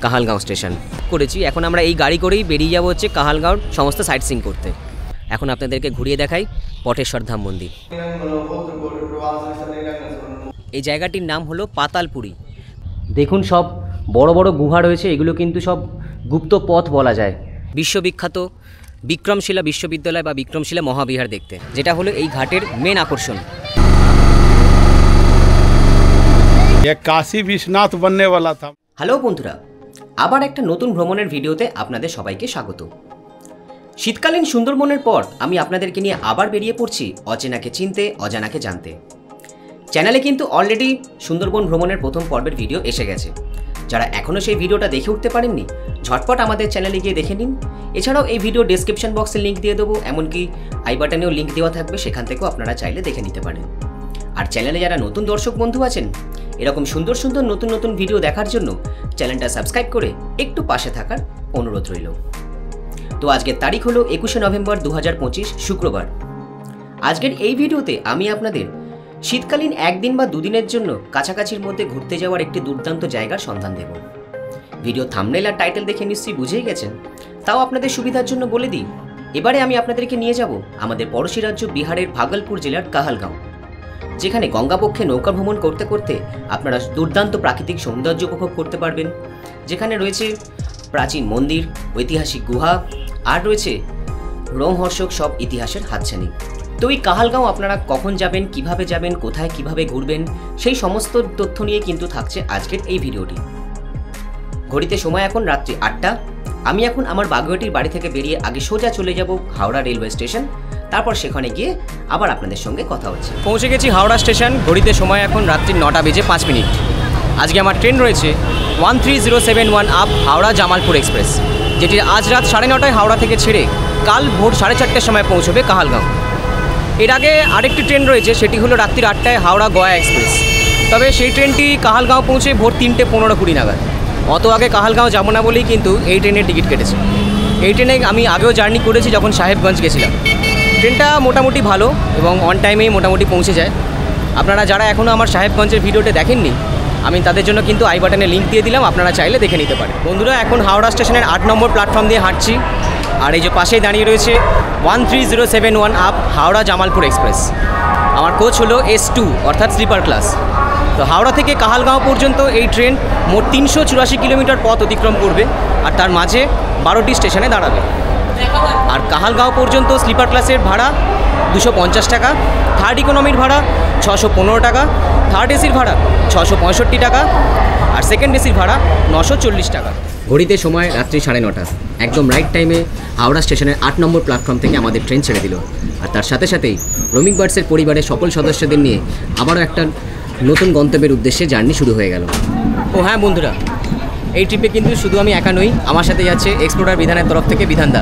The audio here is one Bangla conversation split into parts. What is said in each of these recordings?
কাহালগাঁও স্টেশন করেছি। এখন আমরা এই গাড়ি করেই বেরিয়ে যাবো হচ্ছে কাহালগাঁওর সমস্ত সাইট সিইং করতে। এখন আপনাদেরকে ঘুরিয়ে দেখাই পটেশ্বর ধাম মন্দির। এই জায়গাটির নাম হলো পাতালপুরি। দেখুন সব বড় বড় গুহা রয়েছে, এগুলো কিন্তু সব গুপ্ত পথ বলা যায়। বিশ্ববিখ্যাত বিক্রমশিলা বিশ্ববিদ্যালয় বা বিক্রমশিলা মহাবিহার দেখতে, যেটা হলো এই ঘাটের মেন আকর্ষণ। কাশী বিশ্বনাথ बनने वाला था। হ্যালো বন্ধুরা, আবার একটা নতুন ভ্রমণের ভিডিওতে আপনাদের সবাইকে স্বাগত। শীতকালীন সুন্দরবনের পর আমি আপনাদেরকে নিয়ে আবার বেরিয়ে পড়ছি অচেনাকে চিনতে, অজানাকে জানতে। চ্যানেলে কিন্তু অলরেডি সুন্দরবন ভ্রমণের প্রথম পর্বের ভিডিও এসে গেছে। যারা এখনও সেই ভিডিওটা দেখে উঠতে পারেননি, ঝটপট আমাদের চ্যানেলে গিয়ে দেখে নিন। এছাড়াও এই ভিডিও ডেসক্রিপশন বক্সে লিঙ্ক দিয়ে দেবো, এমনকি আই বাটনেও লিঙ্ক দেওয়া থাকবে, সেখান থেকেও আপনারা চাইলে দেখে নিতে পারেন। আর চ্যানেলে যারা নতুন দর্শক বন্ধু আছেন, এরকম সুন্দর সুন্দর নতুন নতুন ভিডিও দেখার জন্য চ্যানেলটা সাবস্ক্রাইব করে একটু পাশে থাকার অনুরোধ রইল। তো আজকের তারিখ হলো 21শে নভেম্বর 2025 শুক্রবার। আজকের এই ভিডিওতে আমি আপনাদের শীতকালীন একদিন বা দুদিনের জন্য কাছাকাছির মধ্যে ঘুরতে যাওয়ার একটি দুর্দান্ত জায়গার সন্ধান দেব। ভিডিও থাম্বনেল আর টাইটেল দেখে নিশ্চয়ই বুঝেই গেছেন, তাও আপনাদের সুবিধার জন্য বলে দিই। এবারে আমি আপনাদেরকে নিয়ে যাব আমাদের পড়োশী রাজ্য বিহারের ভাগলপুর জেলার কাহালগাঁও, যেখানে গঙ্গাপক্ষে নৌকা ভ্রমণ করতে করতে আপনারা দুর্দান্ত প্রাকৃতিক সৌন্দর্য উপভোগ করতে পারবেন। যেখানে রয়েছে প্রাচীন মন্দির, ঐতিহাসিক গুহা, আর রয়েছে রোমহর্ষক সব ইতিহাসের হাতছানি। তো এই কাহালগাঁও আপনারা কখন যাবেন, কিভাবে যাবেন, কোথায় কিভাবে ঘুরবেন, সেই সমস্ত তথ্য নিয়ে কিন্তু থাকছে আজকের এই ভিডিওটি। ঘড়িতে সময় এখন রাত্রি 8টা। আমি এখন আমার বাগুইআটির বাড়ি থেকে বেরিয়ে আগে সোজা চলে যাব হাওড়া রেলওয়ে স্টেশন, তারপর সেখানে গিয়ে আবার আপনাদের সঙ্গে কথা হচ্ছে। পৌঁছে গেছি হাওড়া স্টেশন। ঘড়িতে সময় এখন রাত্রি 9:05। আজকে আমার ট্রেন রয়েছে 13071 আপ হাওড়া জামালপুর এক্সপ্রেস, যেটি আজ রাত 9:30টায় হাওড়া থেকে ছেড়ে কাল ভোর 4:30টার সময় পৌঁছবে কাহালগাঁও। এর আগে আরেকটি ট্রেন রয়েছে, সেটি হলো রাত্রি 8টায় হাওড়া গয়া এক্সপ্রেস। তবে সেই ট্রেনটি কাহালগাঁও পৌঁছে ভোর 3:15-20 নাগাদ। অত আগে কাহালগাঁও যাবো না বলেই কিন্তু এই ট্রেনের টিকিট কেটেছে। এই ট্রেনে আমি আগেও জার্নি করেছি যখন সাহেবগঞ্জ গেছিলাম। ট্রেনটা মোটামুটি ভালো এবং অন টাইমেই মোটামুটি পৌঁছে যায়। আপনারা যারা এখনও আমার সাহেবগঞ্জের ভিডিওটা দেখেননি, আমি তাদের জন্য কিন্তু আই বাটনে লিঙ্ক দিয়ে দিলাম, আপনারা চাইলে দেখে নিতে পারেন। বন্ধুরা, এখন হাওড়া স্টেশনের 8 নম্বর প্ল্যাটফর্ম দিয়ে হাঁটছি। আর এই যে পাশেই দাঁড়িয়ে রয়েছে 13071 আপ হাওড়া জামালপুর এক্সপ্রেস। আমার কোচ হলো S2 অর্থাৎ স্লিপার ক্লাস। তো হাওড়া থেকে কাহালগাঁও পর্যন্ত এই ট্রেন মোট 384 কিলোমিটার পথ অতিক্রম করবে, আর তার মাঝে 12টি স্টেশনে দাঁড়াবে। আর কাহালগাঁও পর্যন্ত স্লিপার ক্লাসের ভাড়া 250 টাকা, থার্ড ইকোনমির ভাড়া 615 টাকা, থার্ড এসির ভাড়া 665 টাকা, আর সেকেন্ড এসির ভাড়া 940 টাকা। ঘড়িতে সময় রাত্রি 9:30। একদম রাইট টাইমে হাওড়া স্টেশনের 8 নম্বর প্ল্যাটফর্ম থেকে আমাদের ট্রেন ছেড়ে দিল। আর তার সাথে সাথেই রোমিং বার্ডসের পরিবারের সকল সদস্যদের নিয়ে আবারও একটা নতুন গন্তব্যের উদ্দেশ্যে জার্নি শুরু হয়ে গেল। ও হ্যাঁ বন্ধুরা, এই ট্রিপে কিন্তু শুধু আমি একা নই, আমার সাথে যাচ্ছে এক্সপ্লোরার বিধানের তরফ থেকে বিধানদা।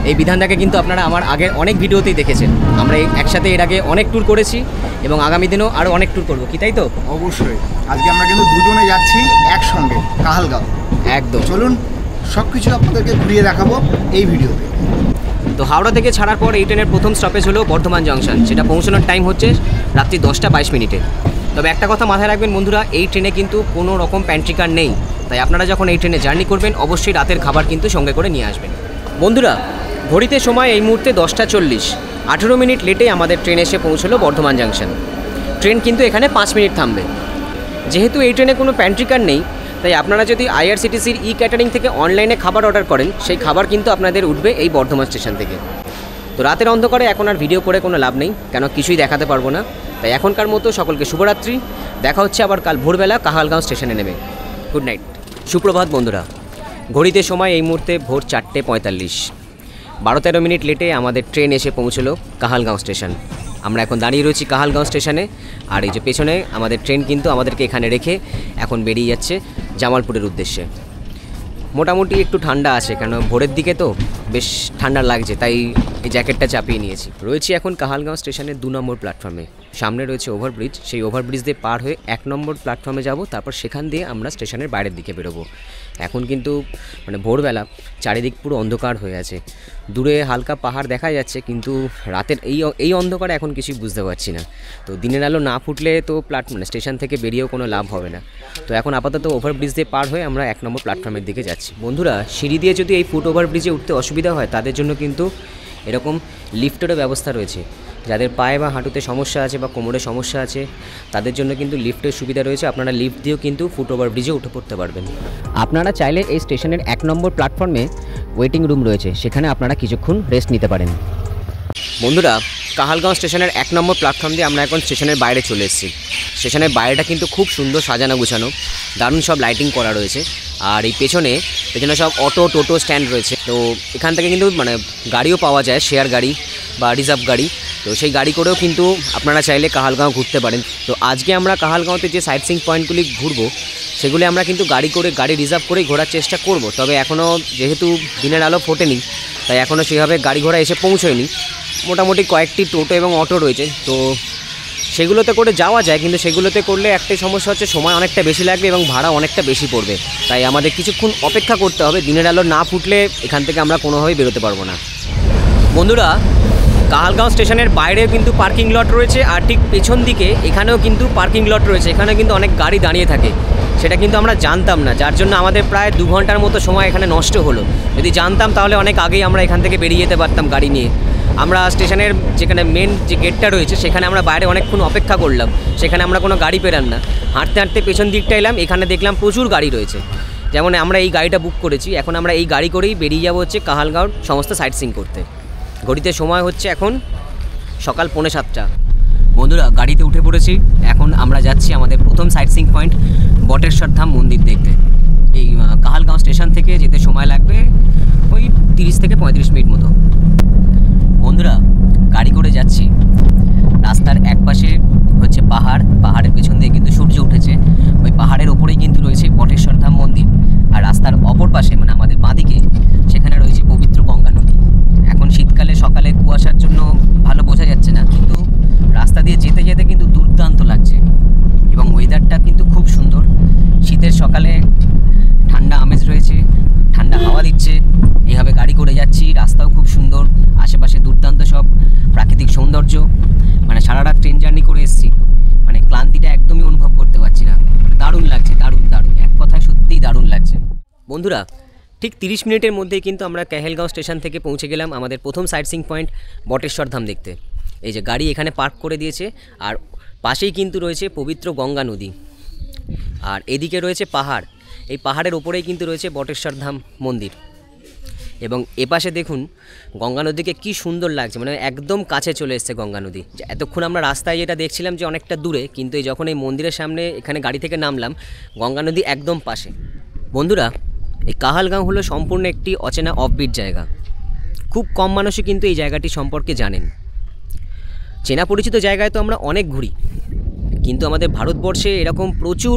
এই বিধানদাকে কিন্তু আপনারা আমার আগের অনেক ভিডিওতেই দেখেছেন। আমরা একসাথে এর আগে অনেক ট্যুর করেছি এবং আগামী দিনেও আরও অনেক ট্যুর করবো, কি তাই তো? অবশ্যই। আজকে আমরা কিন্তু দুজনে যাচ্ছি একসঙ্গে কাহালগাঁও। একদম, চলুন সব কিছু আপনাদেরকে ঘুরিয়ে দেখাবো এই ভিডিওতে। তো হাওড়া থেকে ছাড়ার পর এই ট্রেনের প্রথম স্টপেজ হলো বর্ধমান জংশন, সেটা পৌঁছানোর টাইম হচ্ছে রাত্রি 10:22। তবে একটা কথা মাথায় রাখবেন বন্ধুরা, এই ট্রেনে কিন্তু কোনো রকম প্যান্ট্রি কার নেই। তাই আপনারা যখন এই ট্রেনে জার্নি করবেন অবশ্যই রাতের খাবার কিন্তু সঙ্গে করে নিয়ে আসবেন। বন্ধুরা, ঘড়িতে সময় এই মুহূর্তে 10:40। 18 মিনিট লেটে আমাদের ট্রেন এসে পৌঁছলো বর্ধমান জংশন। ট্রেন কিন্তু এখানে 5 মিনিট থামবে। যেহেতু এই ট্রেনে কোনো প্যান্ট্রি কার নেই, তাই আপনারা যদি IRCTCর ক্যাটারিং থেকে অনলাইনে খাবার অর্ডার করেন, সেই খাবার কিন্তু আপনাদের উঠবে এই বর্ধমান স্টেশন থেকে। তো রাতের অন্ধকারে এখন আর ভিডিও করে কোনো লাভ নেই, কেন কিছুই দেখাতে পারবো না। তাই এখনকার মতো সকলকে শুভরাত্রি। দেখা হচ্ছে আবার কাল ভোরবেলা কাহালগাঁও স্টেশনে নেমে। গুড নাইট, সুপ্রভাত বন্ধুরা। ঘড়িতে সময় এই মুহূর্তে ভোর 4:45। 12-13 মিনিট লেটে আমাদের ট্রেন এসে পৌঁছলো কাহালগাঁও স্টেশন। আমরা এখন দাঁড়িয়ে রয়েছি কাহালগাঁও স্টেশনে। আর এই যে পেছনে আমাদের ট্রেন কিন্তু আমাদেরকে এখানে রেখে এখন বেরিয়ে যাচ্ছে জামালপুরের উদ্দেশ্যে। মোটামুটি একটু ঠান্ডা আছে, কেন ভোরের দিকে তো বেশ ঠান্ডা লাগছে, তাই এই জ্যাকেটটা চাপিয়ে নিয়েছি। রয়েছি এখন কাহালগাঁও স্টেশনের 2 নম্বর প্ল্যাটফর্মে। সামনে রয়েছে ওভারব্রিজ, সেই ওভারব্রিজ দিয়ে পার হয়ে 1 নম্বর প্ল্যাটফর্মে যাব, তারপর সেখান দিয়ে আমরা স্টেশনের বাইরের দিকে বেরোবো। এখন কিন্তু মানে ভোরবেলা, চারিদিক পুরো অন্ধকার হয়ে আছে। দূরে হালকা পাহাড় দেখা যাচ্ছে, কিন্তু রাতের এই অন্ধকারে এখন কিছুই বুঝতে পারছি না। তো দিনের আলো না ফুটলে তো মানে স্টেশন থেকে বেরিয়েও কোনো লাভ হবে না। তো এখন আপাতত ওভারব্রিজ দিয়ে পার হয়ে আমরা 1 নম্বর প্ল্যাটফর্মের দিকে যাচ্ছি। বন্ধুরা, সিঁড়ি দিয়ে যদি এই ফুট ওভারব্রিজে উঠতে অসুবিধা হয়, তাদের জন্য কিন্তু এরকম লিফটেরও ব্যবস্থা রয়েছে। যাদের পায়ে বা হাঁটুতে সমস্যা আছে বা কোমরে সমস্যা আছে, তাদের জন্য কিন্তু লিফটের সুবিধা রয়েছে। আপনারা লিফট দিয়েও কিন্তু ফুট ওভারব্রিজে উঠে পড়তে পারবেন। আপনারা চাইলে এই স্টেশনের 1 নম্বর প্ল্যাটফর্মে ওয়েটিং রুম রয়েছে, সেখানে আপনারা কিছুক্ষণ রেস্ট নিতে পারেন। বন্ধুরা, কাহালগাঁও স্টেশনের 1 নম্বর প্ল্যাটফর্ম দিয়ে আমরা এখন স্টেশনের বাইরে চলে এসেছি। স্টেশনের বাইরেটা কিন্তু খুব সুন্দর সাজানো গুছানো, দারুণ সব লাইটিং করা রয়েছে। আর এই পেছনে সব অটো টোটো স্ট্যান্ড রয়েছে। তো এখান থেকে কিন্তু মানে গাড়িও পাওয়া যায়, শেয়ার গাড়ি বা রিজার্ভ গাড়ি। তো সেই গাড়ি করেও কিন্তু আপনারা চাইলে কাহালগাঁও ঘুরতে পারেন। তো আজকে আমরা কাহালগাঁওতে যে সাইট সিইং পয়েন্টগুলি ঘুরবো, সেগুলি আমরা কিন্তু গাড়ি রিজার্ভ করেই ঘোরার চেষ্টা করব। তবে এখনও যেহেতু দিনের আলো ফোটেনি, তাই এখনও সেভাবে গাড়ি ঘোড়া এসে পৌঁছয়নি। মোটামুটি কয়েকটি টোটো এবং অটো রয়েছে, তো সেগুলোতে করে যাওয়া যায়, কিন্তু সেগুলোতে করলে একটাই সমস্যা হচ্ছে সময় অনেকটা বেশি লাগবে এবং ভাড়া অনেকটা বেশি পড়বে। তাই আমাদের কিছুক্ষণ অপেক্ষা করতে হবে। দিনের আলো না ফুটলে এখান থেকে আমরা কোনোভাবেই বেরোতে পারবো না। বন্ধুরা, কাহালগাঁও স্টেশনের বাইরেও কিন্তু পার্কিং লট রয়েছে, আর ঠিক পেছন দিকে এখানেও কিন্তু পার্কিং লট রয়েছে। এখানে কিন্তু অনেক গাড়ি দাঁড়িয়ে থাকে, সেটা কিন্তু আমরা জানতাম না, যার জন্য আমাদের প্রায় 2 ঘন্টার মতো সময় এখানে নষ্ট হলো। যদি জানতাম তাহলে অনেক আগেই আমরা এখান থেকে বেরিয়ে যেতে পারতাম গাড়ি নিয়ে। আমরা স্টেশনের যেখানে মেন যে গেটটা রয়েছে, সেখানে আমরা বাইরে অনেকক্ষণ অপেক্ষা করলাম, সেখানে আমরা কোনো গাড়ি পেলাম না। হাঁটতে হাঁটতে পেছন দিকটা এলাম, এখানে দেখলাম প্রচুর গাড়ি রয়েছে। যেমন আমরা এই গাড়িটা বুক করেছি, এখন আমরা এই গাড়ি করেই বেরিয়ে যাবো হচ্ছে কাহালগাঁওর সমস্ত সাইট সিইং করতে। ঘড়িতে সময় হচ্ছে এখন সকাল 6:45। বন্ধুরা, গাড়িতে উঠে পড়েছি। এখন আমরা যাচ্ছি আমাদের প্রথম সাইট সিইং পয়েন্ট বটেশ্বর ধাম মন্দির দেখতে। এই কাহালগাঁও স্টেশন থেকে যেতে সময় লাগবে ওই 30 থেকে 35 মিনিট মতো। বন্ধুরা, গাড়ি করে যাচ্ছি, রাস্তার একপাশে হচ্ছে পাহাড়, পাহাড়ের পেছন দিয়ে কিন্তু সূর্য উঠেছে। ওই পাহাড়ের ওপরেই কিন্তু রয়েছে বটেশ্বর ধাম মন্দির, আর রাস্তার অপর পাশে মানে আমাদের বাঁদিকে সেখানে রয়েছে পবিত্র গঙ্গা নদী। এখন শীতকালে সকালে কুয়াশার জন্য ভালো বোঝা যাচ্ছে না, কিন্তু রাস্তা দিয়ে যেতে যেতে কিন্তু দুর্দান্ত লাগছে এবং ওয়েদারটা কিন্তু খুব সুন্দর। শীতের সকালে ঠান্ডা আমেজ রয়েছে, ঠান্ডা হাওয়া দিচ্ছে। এইভাবে গাড়ি করে যাচ্ছি, রাস্তাও খুব সুন্দর, আশেপাশে দুর্দান্ত সব প্রাকৃতিক সৌন্দর্য। মানে সারা রাত ট্রেন জার্নি করে এসেছি, মানে ক্লান্তিটা একদমই অনুভব করতে পারছি না। মানে দারুণ লাগছে, দারুণ দারুণ, এক কথায় সত্যিই দারুণ লাগছে। বন্ধুরা, ঠিক 30 মিনিটের মধ্যেই কিন্তু আমরা কাহালগাঁও স্টেশন থেকে পৌঁছে গেলাম আমাদের প্রথম সাইট সিইং পয়েন্ট বটেশ্বর ধাম দেখতে। এই যে গাড়ি এখানে পার্ক করে দিয়েছে, আর পাশেই কিন্তু রয়েছে পবিত্র গঙ্গা নদী, আর এদিকে রয়েছে পাহাড়। এই পাহাড়ের ওপরেই কিন্তু রয়েছে বটেশ্বর ধাম মন্দির। এবং এপাশে দেখুন গঙ্গা নদীকে কী সুন্দর লাগছে, মানে একদম কাছে চলে এসছে গঙ্গা নদী। এতক্ষণ আমরা রাস্তায় যেটা দেখছিলাম যে অনেকটা দূরে, কিন্তু এই যখন এই মন্দিরের সামনে এখানে গাড়ি থেকে নামলাম, গঙ্গা নদী একদম পাশে। বন্ধুরা, এই কাহালগাঁও হলো সম্পূর্ণ একটি অচেনা অফবিট জায়গা। খুব কম মানুষই কিন্তু এই জায়গাটি সম্পর্কে জানেন। চেনা পরিচিত জায়গায় তো আমরা অনেক ঘুরি, কিন্তু আমাদের ভারতবর্ষে এরকম প্রচুর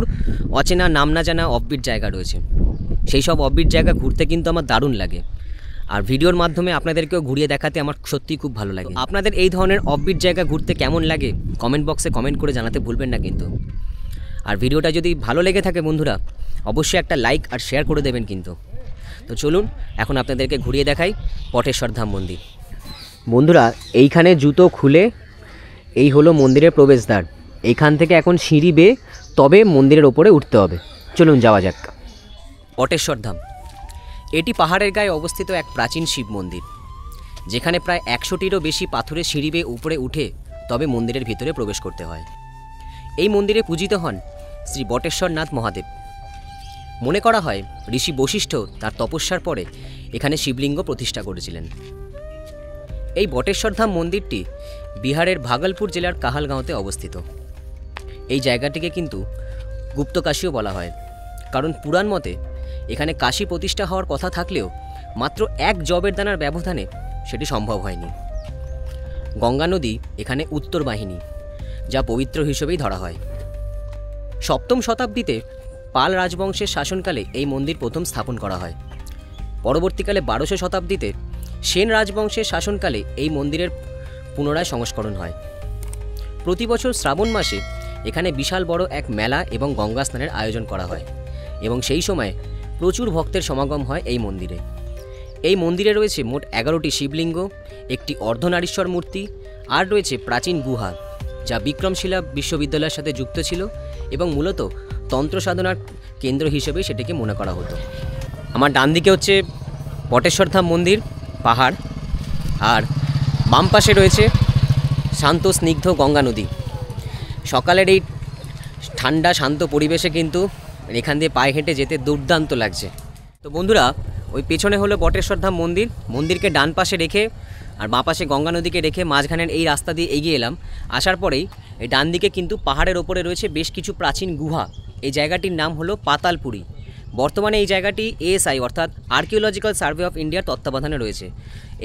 অচেনা নাম না জানা অফবিট জায়গা রয়েছে। সেই সব অফবিট জায়গা ঘুরতে কিন্তু আমার দারুণ লাগে, আর ভিডিওর মাধ্যমে আপনাদেরকেও ঘুরিয়ে দেখাতে আমার সত্যিই খুব ভালো লাগে। আপনাদের এই ধরনের অফবিট জায়গা ঘুরতে কেমন লাগে কমেন্ট বক্সে কমেন্ট করে জানাতে ভুলবেন না কিন্তু। আর ভিডিওটা যদি ভালো লেগে থাকে বন্ধুরা, অবশ্যই একটা লাইক আর শেয়ার করে দেবেন কিন্তু। তো চলুন এখন আপনাদেরকে ঘুরিয়ে দেখাই বটেশ্বর ধাম মন্দির। বন্ধুরা, এইখানে জুতো খুলে এই হলো মন্দিরের প্রবেশদ্বার। এইখান থেকে এখন সিঁড়ি বেয়ে তবে মন্দিরের ওপরে উঠতে হবে। চলুন যাওয়া যাক। বটেশ্বর ধাম এটি পাহাড়ের গায়ে অবস্থিত এক প্রাচীন শিব মন্দির, যেখানে প্রায় 100টিরও বেশি পাথরের সিঁড়ি বেয়ে উপরে উঠে তবে মন্দিরের ভিতরে প্রবেশ করতে হয়। এই মন্দিরে পূজিত হন শ্রী বটেশ্বরনাথ মহাদেব। মনে করা হয় ঋষি বশিষ্ঠ তার তপস্যার পরে এখানে শিবলিঙ্গ প্রতিষ্ঠা করেছিলেন। এই বটেশ্বর ধাম মন্দিরটি বিহারের ভাগলপুর জেলার কাহালগাঁওতে অবস্থিত। এই জায়গাটিকে কিন্তু গুপ্তকাশীও বলা হয়, কারণ পুরাণ মতে এখানে কাশী প্রতিষ্ঠা হওয়ার কথা থাকলেও মাত্র 1 জবের দানার ব্যবধানে সেটি সম্ভব হয়নি। গঙ্গা নদী এখানে উত্তর বাহিনী, যা পবিত্র হিসেবেই ধরা হয়। 7ম শতাব্দীতে পাল রাজবংশের শাসনকালে এই মন্দির প্রথম স্থাপন করা হয়। পরবর্তীকালে 1200 শতাব্দীতে সেন রাজবংশের শাসনকালে এই মন্দিরের পুনরায় সংস্করণ হয়। প্রতি বছর শ্রাবণ মাসে এখানে বিশাল বড় এক মেলা এবং গঙ্গা স্নানের আয়োজন করা হয় এবং সেই সময় প্রচুর ভক্তের সমাগম হয় এই মন্দিরে। এই মন্দিরে রয়েছে মোট 11টি শিবলিঙ্গ, একটি অর্ধনারীশ্বর মূর্তি, আর রয়েছে প্রাচীন গুহা যা বিক্রমশিলা বিশ্ববিদ্যালয়ের সাথে যুক্ত ছিল এবং মূলত তন্ত্র সাধনার কেন্দ্র হিসেবে সেটিকে মনে করা হতো। আমার ডান দিকে হচ্ছে বটেশ্বর ধাম মন্দির পাহাড়, আর বাম পাশে রয়েছে শান্ত স্নিগ্ধ গঙ্গা নদী। সকালের এই ঠান্ডা শান্ত পরিবেশে কিন্তু এখান দিয়ে পায়ে হেঁটে যেতে দুর্দান্ত লাগছে। তো বন্ধুরা, ওই পেছনে হলো বটেশ্বর ধাম মন্দির, মন্দিরকে ডান পাশে রেখে আর বাঁ পাশে গঙ্গা নদীকে রেখে মাঝখানের এই রাস্তা দিয়ে এগিয়ে এলাম। আসার পরেই এই ডান দিকে কিন্তু পাহাড়ের ওপরে রয়েছে বেশ কিছু প্রাচীন গুহা। এই জায়গাটির নাম হলো পাতালপুরী। বর্তমানে এই জায়গাটি এএসআই অর্থাৎ আর্কিওলজিক্যাল সার্ভে অফ ইন্ডিয়ার তত্ত্বাবধানে রয়েছে।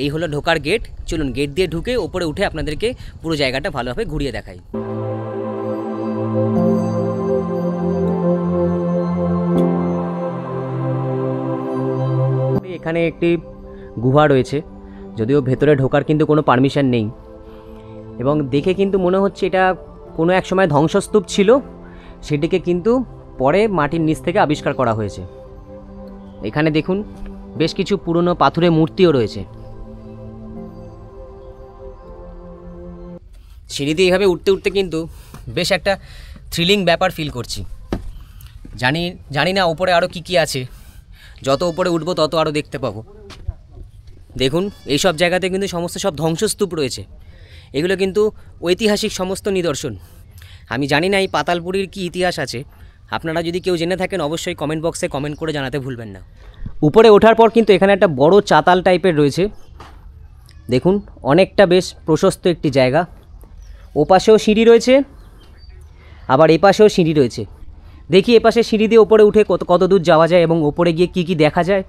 এই হলো ঢোকার গেট। চলুন গেট দিয়ে ঢুকে ওপরে উঠে আপনাদেরকে পুরো জায়গাটা ভালোভাবে ঘুরিয়ে দেখাই। এখানে একটি গুহা রয়েছে, যদিও ভেতরে ঢোকার কিন্তু কোনো পারমিশন নেই এবং দেখে কিন্তু মনে হচ্ছে এটা কোনো এক সময় ধ্বংসস্তূপ ছিল, সেটিকে কিন্তু পরে মাটির নিচ থেকে আবিষ্কার করা হয়েছে। এখানে দেখুন বেশ কিছু পুরনো পাথুরে মূর্তিও রয়েছে। সিঁড়িতে এইভাবে উঠতে উঠতে কিন্তু বেশ একটা থ্রিলিং ব্যাপার ফিল করছি। জানি না ওপরে আরও কি আছে, যত উপরে উঠবো তত আরও দেখতে পাবো। দেখুন এই সব জায়গাতে কিন্তু সমস্ত সব ধ্বংসস্তূপ রয়েছে। এগুলো কিন্তু ঐতিহাসিক সমস্ত নিদর্শন। আমি জানি না এই পাতালপুরীর কী ইতিহাস আছে, আপনারা যদি কেউ জেনে থাকেন অবশ্যই কমেন্ট বক্সে কমেন্ট করে জানাতে ভুলবেন না। উপরে ওঠার পর কিন্তু এখানে একটা বড় চাতাল টাইপের রয়েছে। দেখুন অনেকটা বেশ প্রশস্ত একটি জায়গা। ওপাশেও সিঁড়ি রয়েছে, আবার এপাশেও সিঁড়ি রয়েছে। দেখি এপাশে সিঁড়ি দিয়ে ওপরে উঠে কত দূর যাওয়া যায় এবং ওপরে গিয়ে কি দেখা যায়।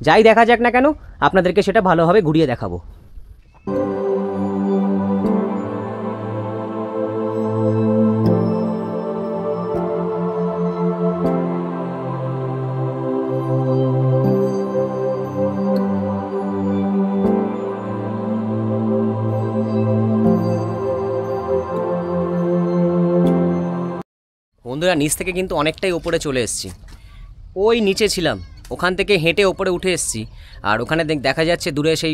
যাই দেখা যাক না কেন, আপনাদেরকে সেটা ভালোভাবে ঘুরিয়ে দেখাবো। বন্ধুরা, নিচ থেকে কিন্তু অনেকটাই ওপরে চলে এসেছি। ওই নিচে ছিলাম, ওখান থেকে হেঁটে ওপরে উঠে এসেছি। আর ওখানে দেখা যাচ্ছে দূরে সেই,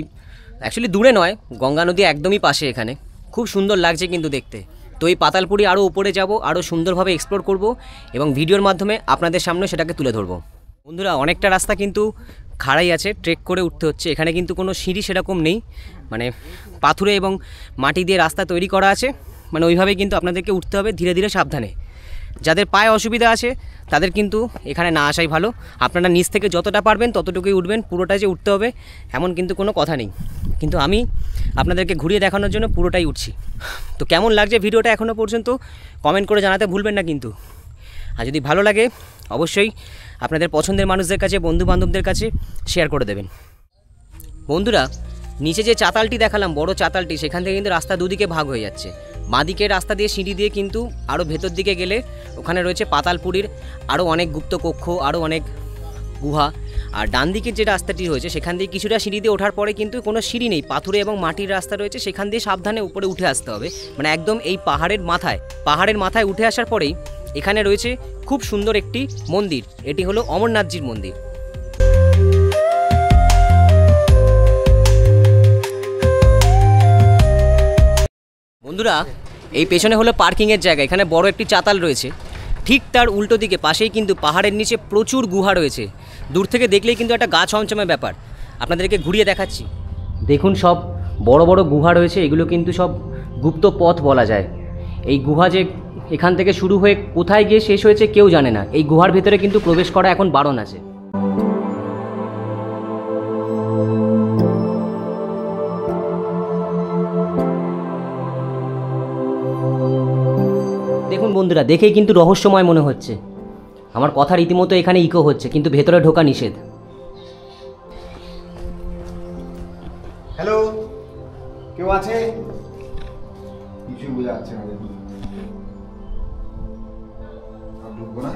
অ্যাকচুয়ালি দূরে নয়, গঙ্গা নদী একদমই পাশে। এখানে খুব সুন্দর লাগছে কিন্তু দেখতে। তো এই পাতালপুরি আরও উপরে যাব, আরও সুন্দরভাবে এক্সপ্লোর করব এবং ভিডিওর মাধ্যমে আপনাদের সামনে সেটাকে তুলে ধরবো। বন্ধুরা, অনেকটা রাস্তা কিন্তু খাড়াই আছে, ট্রেক করে উঠতে হচ্ছে। এখানে কিন্তু কোনো সিঁড়ি সেরকম নেই, মানে পাথুরে এবং মাটি দিয়ে রাস্তা তৈরি করা আছে, মানে ওইভাবে কিন্তু আপনাদেরকে উঠতে হবে ধীরে ধীরে সাবধানে। যাদের পায়ে অসুবিধা আছে তাদের কিন্তু এখানে না আসাই ভালো। আপনারা নিচ থেকে যতটা পারবেন ততটুকুই উঠবেন, পুরোটাই যে উঠতে হবে এমন কিন্তু কোনো কথা নেই। কিন্তু আমি আপনাদেরকে ঘুরিয়ে দেখানোর জন্য পুরোটাই উঠছি। তো কেমন লাগছে ভিডিওটা এখনও পর্যন্ত কমেন্ট করে জানাতে ভুলবেন না কিন্তু। আর যদি ভালো লাগে অবশ্যই আপনাদের পছন্দের মানুষদের কাছে, বন্ধুবান্ধবদের কাছে শেয়ার করে দেবেন। বন্ধুরা, নিচে যে চাতালটি দেখালাম, বড় চাতালটি, সেখান থেকে কিন্তু রাস্তা দুদিকে ভাগ হয়ে যাচ্ছে। বাঁদিকের রাস্তা দিয়ে সিঁড়ি দিয়ে কিন্তু আরও ভেতর দিকে গেলে ওখানে রয়েছে পাতালপুরীর আরও অনেক গুপ্ত কক্ষ, আরও অনেক গুহা। আর ডান দিকের যে রাস্তাটি রয়েছে সেখান দিয়ে কিছুটা সিঁড়ি দিয়ে ওঠার পরে কিন্তু কোনো সিঁড়ি নেই, পাথুরে এবং মাটির রাস্তা রয়েছে, সেখান দিয়ে সাবধানে উপরে উঠে আসতে হবে। মানে একদম এই পাহাড়ের মাথায় উঠে আসার পরেই এখানে রয়েছে খুব সুন্দর একটি মন্দির। এটি হলো অমরনাথজির মন্দির। বন্ধুরা, এই পেছনে হলো পার্কিংয়ের জায়গা। এখানে বড় একটি চাতাল রয়েছে, ঠিক তার উল্টো দিকে পাশেই কিন্তু পাহাড়ের নিচে প্রচুর গুহা রয়েছে। দূর থেকে দেখলেই কিন্তু একটা গা ছমছমে ব্যাপার। আপনাদেরকে ঘুরিয়ে দেখাচ্ছি। দেখুন সব বড় বড় গুহা রয়েছে, এগুলো কিন্তু সব গুপ্ত পথ বলা যায়। এই গুহা যে এখান থেকে শুরু হয়ে কোথায় গিয়ে শেষ হয়েছে কেউ জানে না। এই গুহার ভেতরে কিন্তু প্রবেশ করা এখন বারণ আছে। দেখুন বন্ধুরা, দেখেই কিন্তু রহস্যময় মনে হচ্ছে। আমার কথা রীতিমতো এখানে ইকো হচ্ছে, কিন্তু ভেতরে ঢোকা নিষেধ। হ্যালো, কেউ আছে? কিছু বোঝা যাচ্ছে না। ঢুকবো না।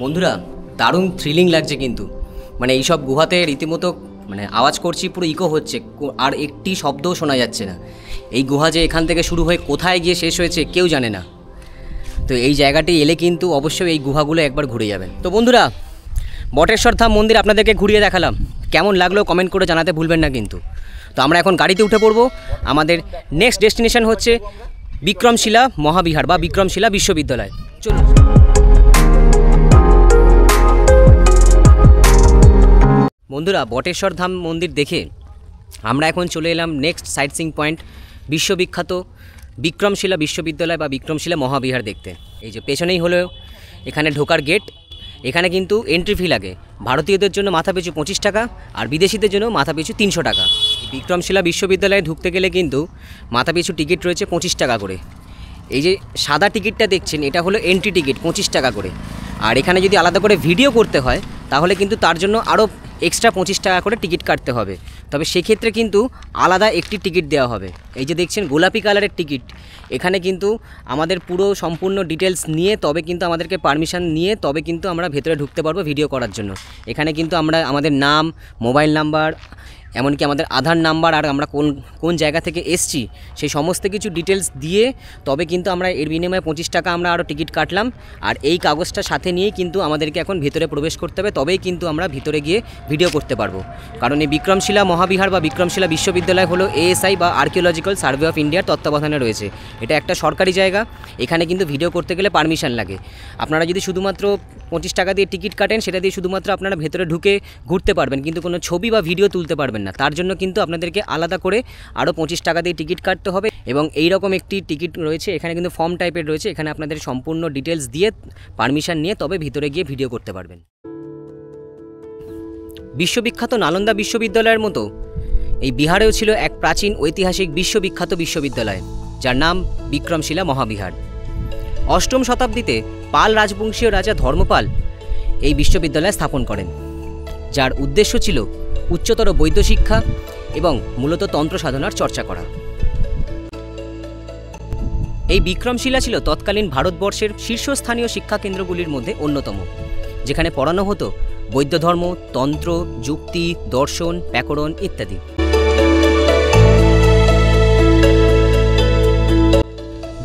বন্ধুরা দারুণ থ্রিলিং লাগছে কিন্তু, মানে এইসব গুহাতে রীতিমতো মানে আওয়াজ করছি, পুরো ইকো হচ্ছে, আর একটি শব্দও শোনা যাচ্ছে না। এই গুহা যে এখান থেকে শুরু হয়ে কোথায় গিয়ে শেষ হয়েছে কেউ জানে না। তো এই জায়গাটি এলে কিন্তু অবশ্যই এই গুহাগুলো একবার ঘুরে যাবেন। তো বন্ধুরা, বটেশ্বর ধাম মন্দির আপনাদেরকে ঘুরিয়ে দেখালাম, কেমন লাগলো কমেন্ট করে জানাতে ভুলবেন না কিন্তু। তো আমরা এখন গাড়িতে উঠে পড়বো। আমাদের নেক্সট ডেস্টিনেশন হচ্ছে বিক্রমশিলা মহাবিহার বা বিক্রমশিলা বিশ্ববিদ্যালয়। চলুন। বন্ধুরা, বটেশ্বর ধাম মন্দির দেখে আমরা এখন চলে এলাম নেক্সট সাইট সিইং পয়েন্ট, বিশ্ববিখ্যাত বিক্রমশিলা বিশ্ববিদ্যালয় বা বিক্রমশিলা মহাবিহার দেখতে। এই যে পেছনেই হলো এখানে ঢোকার গেট। এখানে কিন্তু এন্ট্রি ফি লাগে, ভারতীয়দের জন্য মাথাপিছু 25 টাকা আর বিদেশিদের জন্য মাথাপিছু 300 টাকা। বিক্রমশিলা বিশ্ববিদ্যালয়ে ঢুকতে গেলে কিন্তু মাথাপিছু টিকিট রয়েছে 25 টাকা করে। এই যে সাদা টিকিটটা দেখছেন, এটা হলো এন্ট্রি টিকিট 25 টাকা করে। আর এখানে যদি আলাদা করে ভিডিও করতে হয় তাহলে কিন্তু তার জন্য আরও এক্সট্রা 25 টাকা করে টিকিট কাটতে হবে। তবে সেক্ষেত্রে কিন্তু আলাদা একটি টিকিট দেওয়া হবে। এই যে দেখছেন গোলাপি কালারের টিকিট, এখানে কিন্তু আমাদের পুরো সম্পূর্ণ ডিটেলস নিয়ে তবে কিন্তু আমাদেরকে পারমিশন নিয়ে তবে কিন্তু আমরা ভেতরে ঢুকতে পারবো ভিডিও করার জন্য। এখানে কিন্তু আমরা আমাদের নাম, মোবাইল নাম্বার, এমনকি আমাদের আধার নাম্বার আর আমরা কোন জায়গা থেকে এসছি সেই সমস্ত কিছু ডিটেলস দিয়ে তবে কিন্তু আমরা এর বিনিময়ে 25 টাকা আমরা আরও টিকিট কাটলাম। আর এই কাগজটা সাথে নিয়েই কিন্তু আমাদেরকে এখন ভিতরে প্রবেশ করতে হবে, তবেই কিন্তু আমরা ভিতরে গিয়ে ভিডিও করতে পারবো। কারণ এই বিক্রমশিলা মহাবিহার বা বিক্রমশিলা বিশ্ববিদ্যালয় হলো এএসআই বা আর্কিওলজিক্যাল সার্ভে অফ ইন্ডিয়ার তত্ত্বাবধানে রয়েছে। এটা একটা সরকারি জায়গা, এখানে কিন্তু ভিডিও করতে গেলে পারমিশন লাগে। আপনারা যদি শুধুমাত্র 25 টাকা দিয়ে টিকিট কাটেন, সেটা দিয়ে শুধুমাত্র আপনারা ভেতরে ঢুকে ঘুরতে পারবেন, কিন্তু কোনো ছবি বা ভিডিও তুলতে পারবেন না। তার জন্য কিন্তু আপনাদেরকে আলাদা করে আরও 25 টাকা দিয়ে টিকিট কাটতে হবে। এবং এই রকম একটি টিকিট রয়েছে, এখানে কিন্তু ফর্ম টাইপের রয়েছে, এখানে আপনাদের সম্পূর্ণ ডিটেলস দিয়ে পারমিশন নিয়ে তবে ভিতরে গিয়ে ভিডিও করতে পারবেন। বিশ্ববিখ্যাত নালন্দা বিশ্ববিদ্যালয়ের মতো এই বিহারেও ছিল এক প্রাচীন ঐতিহাসিক বিশ্ববিখ্যাত বিশ্ববিদ্যালয়, যার নাম বিক্রমশিলা মহাবিহার। 8ম শতাব্দীতে পাল রাজবংশীয় রাজা ধর্মপাল এই বিশ্ববিদ্যালয় স্থাপন করেন, যার উদ্দেশ্য ছিল উচ্চতর বৈদ্য শিক্ষা এবং মূলত তন্ত্র সাধনার চর্চা করা। এই বিক্রমশিলা ছিল তৎকালীন ভারতবর্ষের শীর্ষস্থানীয় শিক্ষা কেন্দ্রগুলির মধ্যে অন্যতম, যেখানে পড়ানো হতো বৌদ্ধ ধর্ম, তন্ত্র, যুক্তি, দর্শন, ব্যাকরণ ইত্যাদি।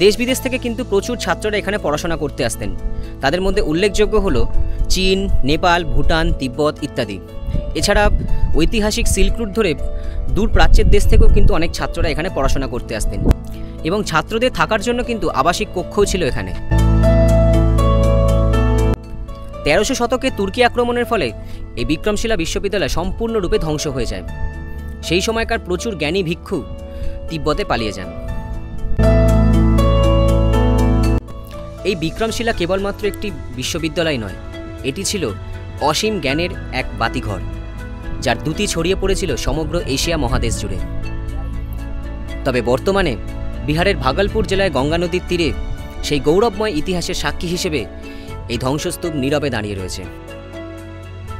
দেশ বিদেশ থেকে কিন্তু প্রচুর ছাত্ররা এখানে পড়াশোনা করতে আসতেন। তাদের মধ্যে উল্লেখযোগ্য হলো চীন, নেপাল, ভুটান, তিব্বত ইত্যাদি। এছাড়া ঐতিহাসিক সিল্ক রুট ধরে দূর প্রাচ্যের দেশ থেকেও কিন্তু অনেক ছাত্ররা এখানে পড়াশোনা করতে আসতেন, এবং ছাত্রদের থাকার জন্য কিন্তু আবাসিক কক্ষও ছিল এখানে। 1300 শতকে তুর্কি আক্রমণের ফলে এই বিক্রমশিলা বিশ্ববিদ্যালয় সম্পূর্ণরূপে ধ্বংস হয়ে যায়। সেই সময়কার প্রচুর জ্ঞানী ভিক্ষু তিব্বতে পালিয়ে যান। এই বিক্রমশিলা কেবলমাত্র একটি বিশ্ববিদ্যালয় নয়, এটি ছিল অসীম জ্ঞানের এক বাতিঘর, যার দ্যুতি ছড়িয়ে পড়েছিল সমগ্র এশিয়া মহাদেশ জুড়ে। তবে বর্তমানে বিহারের ভাগলপুর জেলায় গঙ্গা নদীর তীরে সেই গৌরবময় ইতিহাসের সাক্ষী হিসেবে এই ধ্বংসস্তূপ নীরবে দাঁড়িয়ে রয়েছে।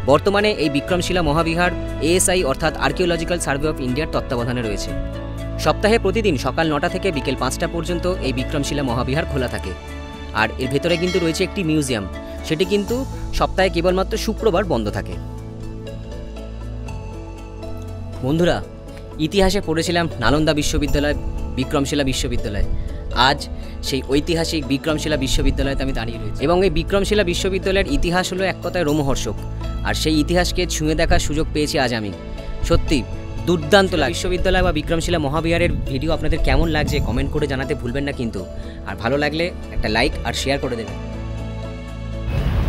বর্তমানে এই বিক্রমশিলা মহাবিহার এএসআই অর্থাৎ আর্কিওলজিক্যাল সার্ভে অফ ইন্ডিয়ার তত্ত্বাবধানে রয়েছে। সপ্তাহে প্রতিদিন সকাল 9টা থেকে বিকেল 5টা পর্যন্ত এই বিক্রমশিলা মহাবিহার খোলা থাকে। আর এর ভেতরে কিন্তু রয়েছে একটি মিউজিয়াম, সেটি কিন্তু সপ্তাহে কেবলমাত্র শুক্রবার বন্ধ থাকে। বন্ধুরা, ইতিহাসে পড়েছিলাম নালন্দা বিশ্ববিদ্যালয়, বিক্রমশিলা বিশ্ববিদ্যালয়। আজ সেই ঐতিহাসিক বিক্রমশিলা বিশ্ববিদ্যালয়তে আমি দাঁড়িয়ে রয়েছি, এবং এই বিক্রমশিলা বিশ্ববিদ্যালয়ের ইতিহাস হলো এক কথায় রোমহর্ষক। আর সেই ইতিহাসকে ছুঁয়ে দেখার সুযোগ পেয়েছি আজ আমি। সত্যি দুর্দান্ত লাগে। বিশ্ববিদ্যালয় বা বিক্রমশিলা মহাবিহারের ভিডিও আপনাদের কেমন লাগছে কমেন্ট করে জানাতে ভুলবেন না কিন্তু। আর ভালো লাগলে একটা লাইক আর শেয়ার করে দেবেন।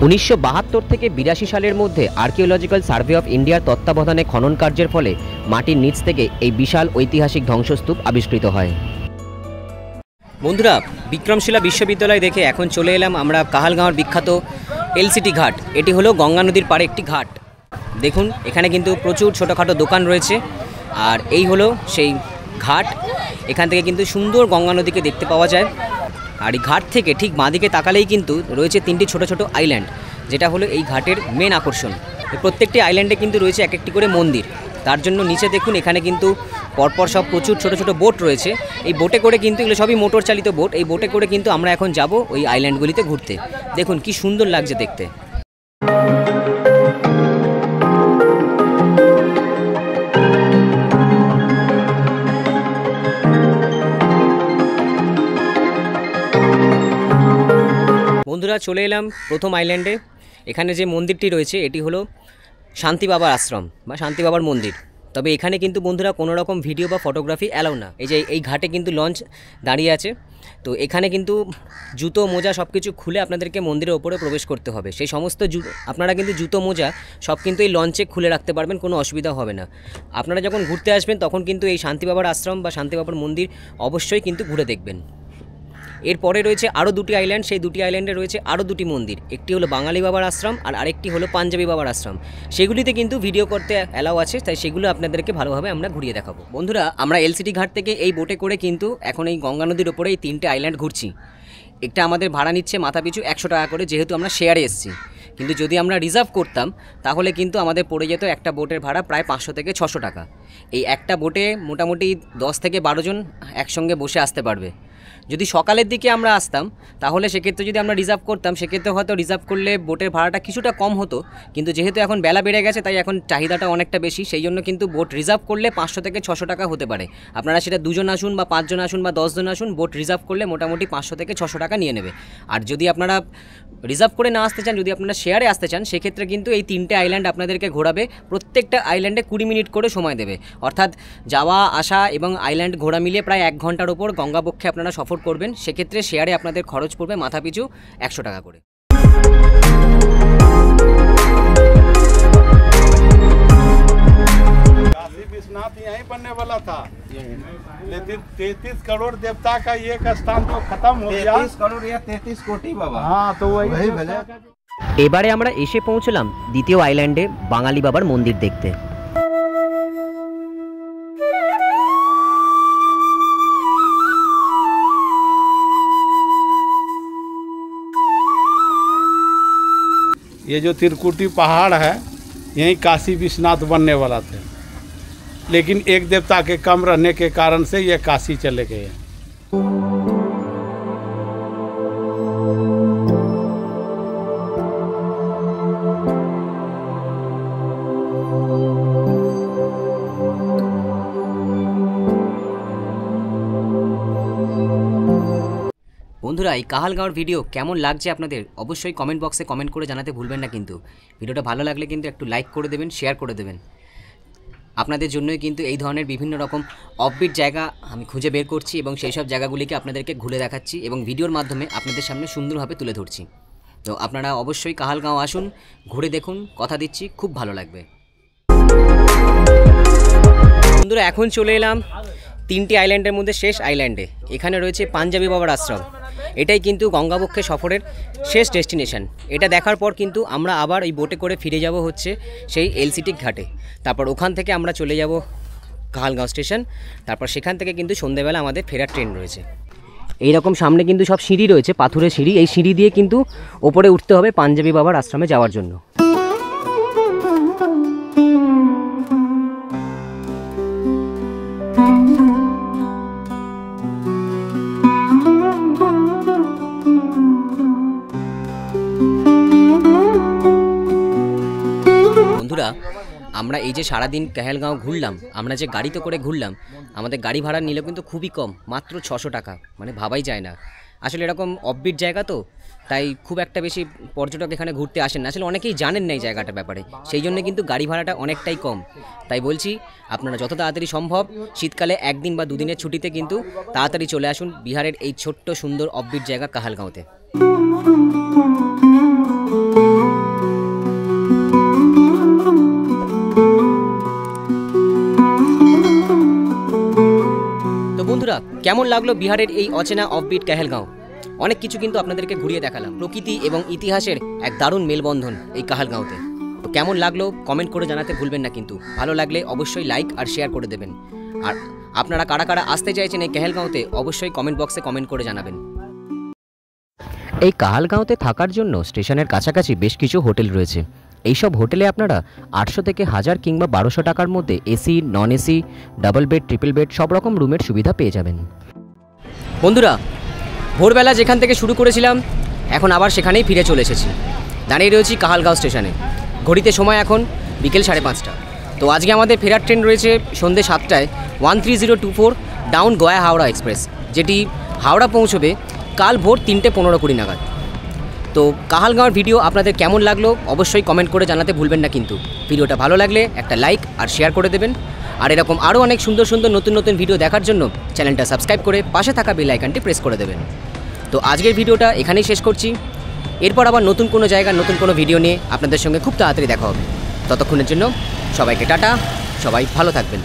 1972 থেকে 82 সালের মধ্যে আর্কিওলজিক্যাল সার্ভে অফ ইন্ডিয়ার তত্ত্বাবধানে খনন কার্যের ফলে মাটির নিচ থেকে এই বিশাল ঐতিহাসিক ধ্বংসস্তূপ আবিষ্কৃত হয়। বন্ধুরা, বিক্রমশিলা বিশ্ববিদ্যালয় দেখে এখন চলে এলাম আমরা কাহালগাঁওয়ের বিখ্যাত এলসিটি ঘাট। এটি হলো গঙ্গা নদীর পাড়ে একটি ঘাট। দেখুন, এখানে কিন্তু প্রচুর ছোটোখাটো দোকান রয়েছে। আর এই হলো সেই ঘাট। এখান থেকে কিন্তু সুন্দর গঙ্গা নদীকে দেখতে পাওয়া যায়। আর এই ঘাট থেকে ঠিক বাঁদিকে তাকালেই কিন্তু রয়েছে 3টি ছোট ছোট আইল্যান্ড, যেটা হলো এই ঘাটের মেন আকর্ষণ। প্রত্যেকটি আইল্যান্ডে কিন্তু রয়েছে এক একটি করে মন্দির। তার জন্য নিচে দেখুন এখানে কিন্তু পরপর সব প্রচুর ছোট ছোট বোট রয়েছে। এই বোটে করে কিন্তু এগুলো সবই মোটর চালিত বোট। এই বোটে করে কিন্তু আমরা এখন যাব ওই আইল্যান্ডগুলিতে ঘুরতে। দেখুন কি সুন্দর লাগছে দেখতে। বন্ধুরা চলে এলাম প্রথম আইল্যান্ডে। এখানে যে মন্দিরটি রয়েছে এটি হলো শান্তি বাবার আশ্রম বা শান্তি বাবার মন্দির। তবে এখানে কিন্তু বন্ধুরা কোনো রকম ভিডিও বা ফটোগ্রাফি অ্যালাউ না। এই যে এই ঘাটে কিন্তু লঞ্চ দাঁড়িয়ে আছে, তো এখানে কিন্তু জুতো মোজা সব কিছু খুলে আপনাদেরকে মন্দিরের ওপরে প্রবেশ করতে হবে। সেই সমস্ত আপনারা কিন্তু জুতো মোজা সব কিন্তু এই লঞ্চে খুলে রাখতে পারবেন, কোনো অসুবিধা হবে না। আপনারা যখন ঘুরতে আসবেন তখন কিন্তু এই শান্তি বাবার আশ্রম বা শান্তি বাবার মন্দির অবশ্যই কিন্তু ঘুরে দেখবেন। এরপরে রয়েছে আরও দুটি আইল্যান্ড, সেই দুটি আইল্যান্ডে রয়েছে আরও দুটি মন্দির। একটি হলো বাঙালি বাবার আশ্রম আর আরেকটি হলো পাঞ্জাবি বাবার আশ্রম। সেগুলিতে কিন্তু ভিডিও করতে অ্যালাউ আছে, তাই সেগুলো আপনাদেরকে ভালোভাবে আমরা ঘুরিয়ে দেখাবো। বন্ধুরা আমরা এলসিটি ঘাট থেকে এই বোটে করে কিন্তু এখন এই গঙ্গা নদীর ওপরে এই 3টে আইল্যান্ড ঘুরছি। একটা আমাদের ভাড়া নিচ্ছে মাথাপিছু 100 টাকা করে, যেহেতু আমরা শেয়ারে এসেছি। কিন্তু যদি আমরা রিজার্ভ করতাম তাহলে কিন্তু আমাদের পড়ে যেত একটা বোটের ভাড়া প্রায় 500 থেকে 600 টাকা। এই একটা বোটে মোটামুটি 10 থেকে 12 জন একসঙ্গে বসে আসতে পারবে। যদি সকালের দিকে আমরা আসতাম তাহলে সেক্ষেত্রে যদি আমরা রিজার্ভ করতাম সেক্ষেত্রে হয়তো রিজার্ভ করলে বোটের ভাড়াটা কিছুটা কম হতো, কিন্তু যেহেতু এখন বেলা বেড়ে গেছে তাই এখন চাহিদাটা অনেকটা বেশি, সেই জন্য কিন্তু বোট রিজার্ভ করলে 500 থেকে 600 টাকা হতে পারে। আপনারা সেটা 2 জন আসুন বা 5 জন আসুন বা 10 জন আসুন, বোট রিজার্ভ করলে মোটামুটি 500 থেকে 600 টাকা নিয়ে নেবে। আর যদি আপনারা রিজার্ভ করে না আসতে চান, যদি আপনারা শেয়ারে আসতে চান, সেক্ষেত্রে কিন্তু এই 3টে আইল্যান্ড আপনাদেরকে ঘোরাবে। প্রত্যেকটা আইল্যান্ডে 20 মিনিট করে সময় দেবে, অর্থাৎ যাওয়া আসা এবং আইল্যান্ড ঘোরা মিলিয়ে প্রায় 1 ঘন্টার ওপর গঙ্গাবক্ষে আপনারা সফর করবেন। সেক্ষেত্রে শেয়ারে আপনাদের খরচ পড়বে মাথাপিছু 100 টাকা করে। काशी विश्वनाथ यहीं बनने वाला था, लेकिन 33 करोड़ देवता का एक स्थान जो खत्म हो गया। 33 करोड़ या 33 कोटी बाबा। हाँ तो वही भले। এবারে আমরা এসে পৌঁছলাম দ্বিতীয় আইল্যান্ডে বাঙালি বাবার মন্দির দেখতে। ये जो त्रिकुटी पहाड़ है यहीं काशी विश्वनाथ बनने वाला थे, लेकिन एक देवता के कम रहने के कारण से ये काशी चले गए। বন্ধুরা এই কাহালগাঁওর ভিডিও কেমন লাগছে আপনাদের অবশ্যই কমেন্ট বক্সে কমেন্ট করে জানাতে ভুলবেন না। কিন্তু ভিডিওটা ভালো লাগলে কিন্তু একটু লাইক করে দেবেন, শেয়ার করে দেবেন। আপনাদের জন্যই কিন্তু এই ধরনের বিভিন্ন রকম অফবিট জায়গা আমি খুঁজে বের করছি এবং সেই সব জায়গাগুলিকে আপনাদেরকে ঘুরে দেখাচ্ছি এবং ভিডিওর মাধ্যমে আপনাদের সামনে সুন্দরভাবে তুলে ধরছি। তো আপনারা অবশ্যই কাহালগাঁও আসুন, ঘুরে দেখুন, কথা দিচ্ছি খুব ভালো লাগবে। বন্ধুরা এখন চলে এলাম 3টি আইল্যান্ডের মধ্যে শেষ আইল্যান্ডে। এখানে রয়েছে পাঞ্জাবি বাবার আশ্রম। এটাই কিন্তু গঙ্গাবক্ষে সফরের শেষ ডেস্টিনেশন। এটা দেখার পর কিন্তু আমরা আবার এই বোটে করে ফিরে যাব হচ্ছে সেই এলসিটি ঘাটে। তারপর ওখান থেকে আমরা চলে যাব কাহালগাঁও স্টেশন। তারপর সেখান থেকে কিন্তু সন্ধ্যেবেলা আমাদের ফেরার ট্রেন রয়েছে। এইরকম সামনে কিন্তু সব সিঁড়ি রয়েছে, পাথুরের সিঁড়ি। এই সিঁড়ি দিয়ে কিন্তু ওপরে উঠতে হবে পাঞ্জাবি বাবার আশ্রমে যাওয়ার জন্য। বন্ধুরা আমরা এই যে সারাদিন কাহালগাঁও ঘুরলাম, আমরা যে গাড়িতে করে ঘুরলাম, আমাদের গাড়ি ভাড়া নিল কিন্তু খুবই কম, মাত্র 600 টাকা। মানে ভাবাই যায় না। আসলে এরকম অফবিট জায়গা তো, তাই খুব একটা বেশি পর্যটক এখানে ঘুরতে আসেন না। আসলে অনেকেই জানেন না এই জায়গাটার ব্যাপারে, সেই জন্য কিন্তু গাড়ি ভাড়াটা অনেকটাই কম। তাই বলছি আপনারা যত তাড়াতাড়ি সম্ভব শীতকালে 1 দিন বা 2 দিনের ছুটিতে কিন্তু তাড়াতাড়ি চলে আসুন বিহারের এই ছোট্ট সুন্দর অফবিট জায়গা কাহালগাঁওতে। তো বন্ধুরা কেমন লাগলো বিহারের এই অচেনা অফবিট কাহালগাঁও? অনেক কিছু কিন্তু আপনাদেরকে ঘুরিয়ে দেখালাম। প্রকৃতি এবং ইতিহাসের এক দারুণ মেলবন্ধন এই কাহালগাঁওতে। তো কেমন লাগলো কমেন্ট করে জানাতে ভুলবেন না কিন্তু। ভালো লাগলে অবশ্যই লাইক আর শেয়ার করে দেবেন। আর আপনারা কারা কারা আসতে চাইছেন এই কাহালগাঁওতে অবশ্যই কমেন্ট বক্সে কমেন্ট করে জানাবেন। এই কাহালগাঁওতে থাকার জন্য স্টেশনের কাছাকাছি বেশ কিছু হোটেল রয়েছে। এইসব হোটেলে আপনারা 800 থেকে 1000 কিংবা 1200 টাকার মধ্যে AC, non AC, double bed, triple bed সব রকম রুমের সুবিধা পেয়ে যাবেন। বন্ধুরা ভোরবেলা যেখান থেকে শুরু করেছিলাম এখন আবার সেখানেই ফিরে চলে এসেছি। দাঁড়িয়ে রয়েছি কাহালগাঁও স্টেশনে। ঘড়িতে সময় এখন বিকেল 5:30। তো আজকে আমাদের ফেরার ট্রেন রয়েছে সন্ধ্যে 7টায় 13024 ডাউন গয়া হাওড়া এক্সপ্রেস, যেটি হাওড়া পৌঁছবে কাল ভোর 3:15-20 নাগাদ। তো কাহালগাঁওয়ের ভিডিও আপনাদের কেমন লাগলো অবশ্যই কমেন্ট করে জানাতে ভুলবেন না, কিন্তু ভিডিওটা ভালো লাগলে একটা লাইক আর শেয়ার করে দেবেন। আর এরকম আরও অনেক সুন্দর সুন্দর নতুন নতুন ভিডিও দেখার জন্য চ্যানেলটা সাবস্ক্রাইব করে পাশে থাকা বেল আইকনটি প্রেস করে দেবেন। তো আজকের ভিডিওটা এখানেই শেষ করছি। এরপর আবার নতুন কোনো জায়গার নতুন কোনো ভিডিও নিয়ে আপনাদের সঙ্গে খুব তাড়াতাড়ি দেখা হবে। ততক্ষণের জন্য সবাইকে টাটা, সবাই ভালো থাকবেন।